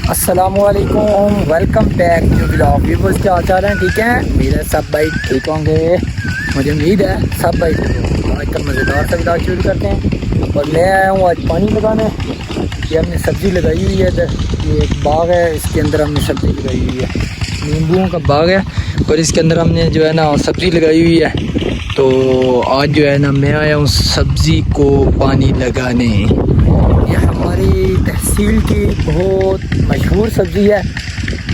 अस्सलामुअलैकुम, welcome back to blog. Viewers, क्या हाल चाल हैं? ठीक हैं? मेरे सब भाई ठीक होंगे, मुझे उम्मीद है सब भाई ठीक होंगे। आजकल मज़ेदार सा ब्लॉग शुरू करते हैं और मैं आया हूँ आज पानी लगाने। ये हमने सब्ज़ी लगाई हुई है इधर, ये एक बाग है, इसके अंदर हमने सब्ज़ी लगाई हुई है, नींबुओं का बाग है और इसके अंदर हमने जो है ना सब्ज़ी लगाई हुई है। तो आज जो है ना मैं आया हूँ सब्ज़ी को पानी लगाने। ये हमारी तहसील की बहुत मशहूर सब्ज़ी है।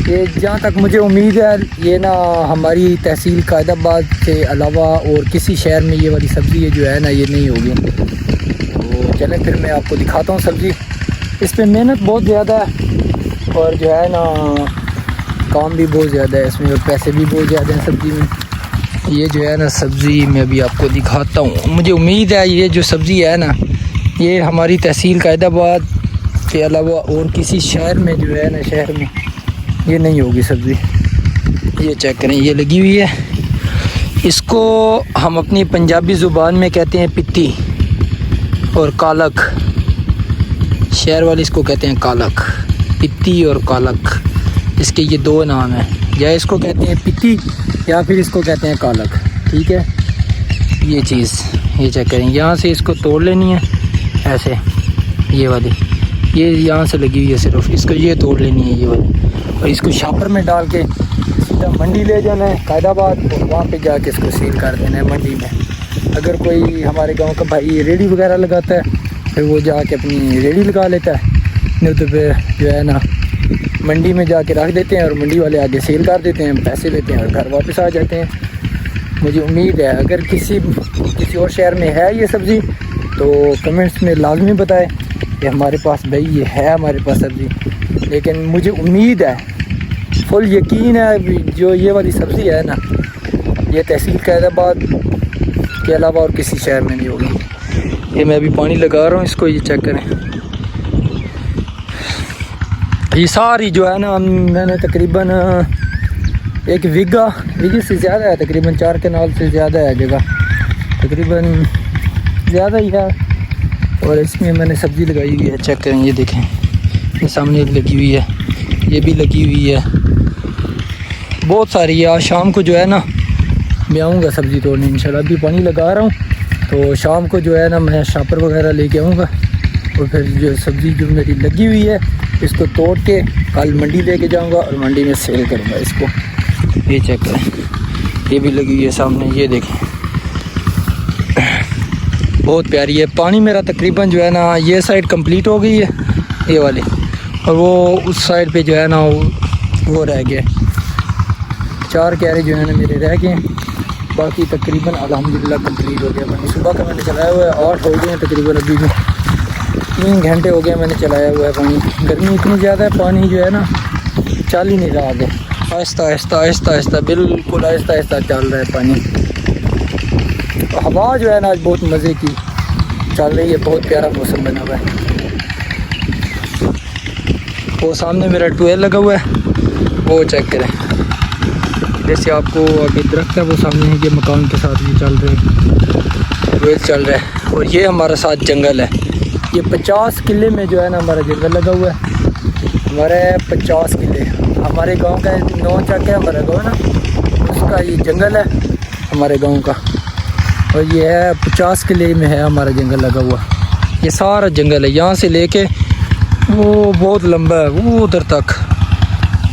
ये जहाँ तक मुझे उम्मीद है ये ना हमारी तहसील कायदाबाद के अलावा और किसी शहर में ये वाली सब्ज़ी जो है ना ये नहीं होगी। तो चलें फिर मैं आपको दिखाता हूँ सब्ज़ी। इस पर मेहनत बहुत ज़्यादा है और जो है ना काम भी बहुत ज़्यादा है इसमें और पैसे भी बहुत ज़्यादा हैं सब्ज़ी में। ये जो है ना सब्ज़ी मैं भी आपको दिखाता हूँ। मुझे उम्मीद है ये जो सब्ज़ी है ना ये हमारी तहसील कायदाबाद के अलावा और किसी शहर में जो है ना शहर में ये नहीं होगी सब्ज़ी। ये चेक करें, ये लगी हुई है। इसको हम अपनी पंजाबी ज़ुबान में कहते हैं पित्ती और कालक। शहर वाले इसको कहते हैं कालक, पित्ती और कालक, इसके ये दो नाम हैं। या इसको कहते हैं पित्ती या फिर इसको कहते हैं कालक। ठीक है, ये चीज़ ये चेक करें, यहाँ से इसको तोड़ लेनी है ऐसे, ये वाली ये यहाँ से लगी हुई है सिर्फ, इसको ये तोड़ लेनी है ये वाली और इसको शापर में डाल के सीधा मंडी ले जाना है कायदाबाद और वहाँ पे जाके इसको सील कर देना है मंडी में। अगर कोई हमारे गांव का भाई रेडी वगैरह लगाता है फिर वो जाके अपनी रेडी लगा लेता है, नहीं तो फिर जो है ना मंडी में जाके रख देते हैं और मंडी वाले आगे सेल कर देते हैं, पैसे लेते हैं और घर वापस आ जाते हैं। मुझे उम्मीद है अगर किसी और शहर में है ये सब्ज़ी तो कमेंट्स में लाजमी बताएं कि हमारे पास भाई ये है हमारे पास सब्ज़ी। लेकिन मुझे उम्मीद है, फुल यकीन है जो ये वाली सब्ज़ी है ना ये तहसील कायदाबाद के अलावा और किसी शहर में नहीं होगी। ये मैं अभी पानी लगा रहा हूँ इसको, ये चेक करें। ये सारी जो है ना मैंने तकरीबन एक वीघे से ज़्यादा है, तकरीबन 4 कनाल से ज़्यादा है जगह, तकरीबन ज़्यादा ही है। और इसमें मैंने सब्ज़ी लगाई हुई है, चेक करें, ये देखें, ये सामने लगी हुई है, ये भी लगी हुई है, बहुत सारी है। आज शाम को जो है ना मैं आऊँगा सब्ज़ी तोड़ने इंशाल्लाह। अभी पानी लगा रहा हूँ तो शाम को जो है ना मैं शापर वगैरह लेके आऊँगा और फिर जो सब्ज़ी जो मेरी लगी हुई है इसको तोड़ के कल मंडी लेके जाऊँगा और मंडी में सेल करूँगा इसको। ये चेक करें, ये भी लगी हुई है सामने, ये देखें, बहुत प्यारी है। पानी मेरा तकरीबन जो है ना ये साइड कंप्लीट हो गई है ये वाली, और वो उस साइड पे जो है ना वो रह गया, 4 क्यारे जो है ना मेरे रह गए, बाकी तकरीबन अल्हम्दुलिल्लाह कंप्लीट हो गया। पानी सुबह का मैंने चलाया हुआ है, 8 हो गए हैं तकरीबन, अभी में 3 घंटे हो गए मैंने चलाया हुआ है पानी। गर्मी इतनी ज़्यादा है पानी जो है ना चल ही नहीं रहा आगे, आहिस्ता आहिस्ता आहिस्ता आहिस्ता बिल्कुल आहिस्ता आहिस्ता चल रहा है पानी। तो हवा जो है ना आज बहुत मज़े की चल रही है, बहुत प्यारा मौसम बना हुआ है। वो सामने मेरा ट्यूबवेल लगा हुआ है, वो चेक करें, जैसे आपको आगे दरख्त है वो सामने है, ये मकान के साथ ये चल रहे हैं, ट्यूबवेल चल रहा है। और ये हमारा साथ जंगल है, ये 50 किले में जो है ना हमारा जंगल लगा हुआ है। हमारे 50 किले, हमारे गांव का 9 चक है हमारा गाँव ना, उसका ये जंगल है हमारे गांव का, और ये है 50 किले में है हमारा जंगल लगा हुआ। ये सारा जंगल है, यहाँ से लेके वो बहुत लंबा है वो उधर तक,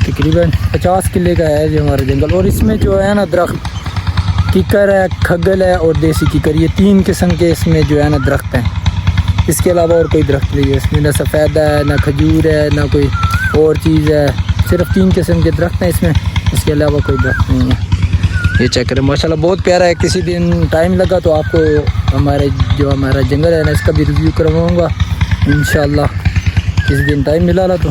तकरीबन 50 किले का है जो हमारा जंगल। और इसमें जो है ना दरख्त कीकर है, खगल है और देसी कीकर, ये 3 किस्म के इसमें जो है ना दरख्त हैं। इसके अलावा और कोई दरख्त नहीं है इसमें, ना सफ़ेदा है, ना खजूर है, ना कोई और चीज़ है, सिर्फ 3 किस्म के दरख्त हैं इसमें, इसके अलावा कोई दरख्त नहीं है। ये चेक करें, माशाल्लाह बहुत प्यारा है। किसी दिन टाइम लगा तो आपको हमारा जंगल है ना इसका भी रिव्यू करवाऊँगा इंशाल्लाह, किसी दिन टाइम मिला ला तो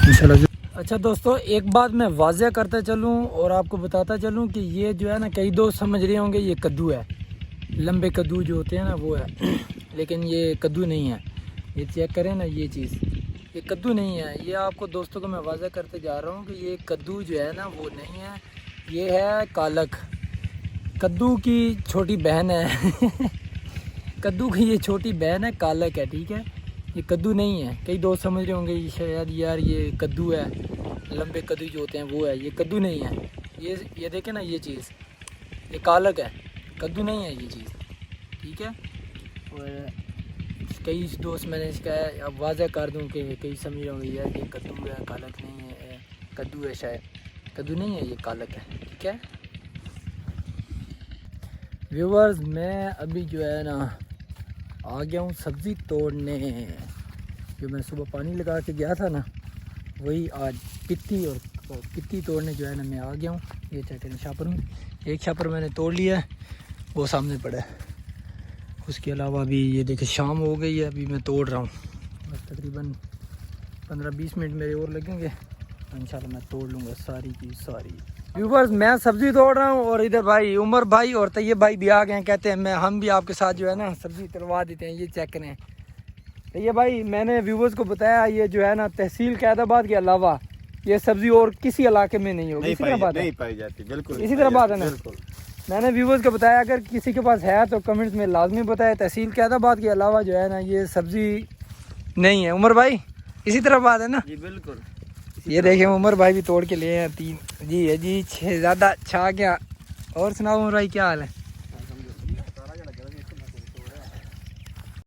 इंशाल्लाह। अच्छा दोस्तों, एक बात मैं वाज़ह करता चलूँ और आपको बताता चलूँ कि ये जो है ना कई दोस्त समझ रहे होंगे ये कद्दू है, लंबे कद्दू जो होते हैं ना वो है, लेकिन ये कद्दू नहीं है। ये चेक करें ना, ये चीज़ ये कद्दू नहीं है। ये आपको दोस्तों को मैं वाज़ह करते जा रहा हूँ कि ये कद्दू जो है ना वो नहीं है, ये है कालक, कद्दू की छोटी बहन है कद्दू की ये छोटी बहन है, कालक है। ठीक है, ये कद्दू नहीं है। कई दोस्त समझ रहे होंगे ये शायद यार ये कद्दू है, लंबे कद्दू जो होते हैं वो है। ये कद्दू नहीं है। ये देखें ना, ये चीज़ ये पालक है, कद्दू नहीं है ये चीज़, ठीक है। और कई दोस्त मैंने इसका अब वाज़ह कर दूं कि कई समझ रहे होंगे यार ये कद्दू है, पालक नहीं है। कद्दू है शायद, कद्दू नहीं है, ये पालक है, ठीक है। व्यूवर्स, मैं अभी जो है ना आ गया हूँ सब्ज़ी तोड़ने। जो मैं सुबह पानी लगा के गया था ना, वही आज पित्ती तोड़ने जो है ना मैं आ गया हूँ। ये चेक करें शापर में, एक शापर मैंने तोड़ लिया है, वो सामने पड़ा है। उसके अलावा अभी ये देखिए शाम हो गई है, अभी मैं तोड़ रहा हूँ। बस तकरीबन 15-20 मिनट मेरे और लगेंगे, इंशाल्लाह मैं तोड़ लूँगा सारी की सारी। व्यूवर्स, मैं सब्ज़ी तोड़ रहा हूँ और इधर भाई उमर भाई और तैयब भाई भी आ गए हैं। कहते हैं हम भी आपके साथ जो है ना सब्ज़ी तोड़वा देते हैं। ये चेक करें तैयब भाई, मैंने व्यूवर्स को बताया ये जो है ना तहसील कैदाबाद के अलावा ये सब्ज़ी और किसी इलाके में नहीं होगी। इसी तरह बात है, नहीं पाई जाती, बिल्कुल इसी तरह बात है ना। मैंने व्यूवर्स को बताया अगर किसी के पास है तो कमेंट्स में लाजमी बताया। तहसील कैदाबाद के अलावा जो है ना ये सब्ज़ी नहीं है। उमर भाई इसी तरह बात है ना? जी बिल्कुल। ये देखें उमर भाई भी तोड़ के लिए हैं 3 जी है जी, 6 ज़्यादा छा गया। और सुनाओ उमर भाई क्या हाल है?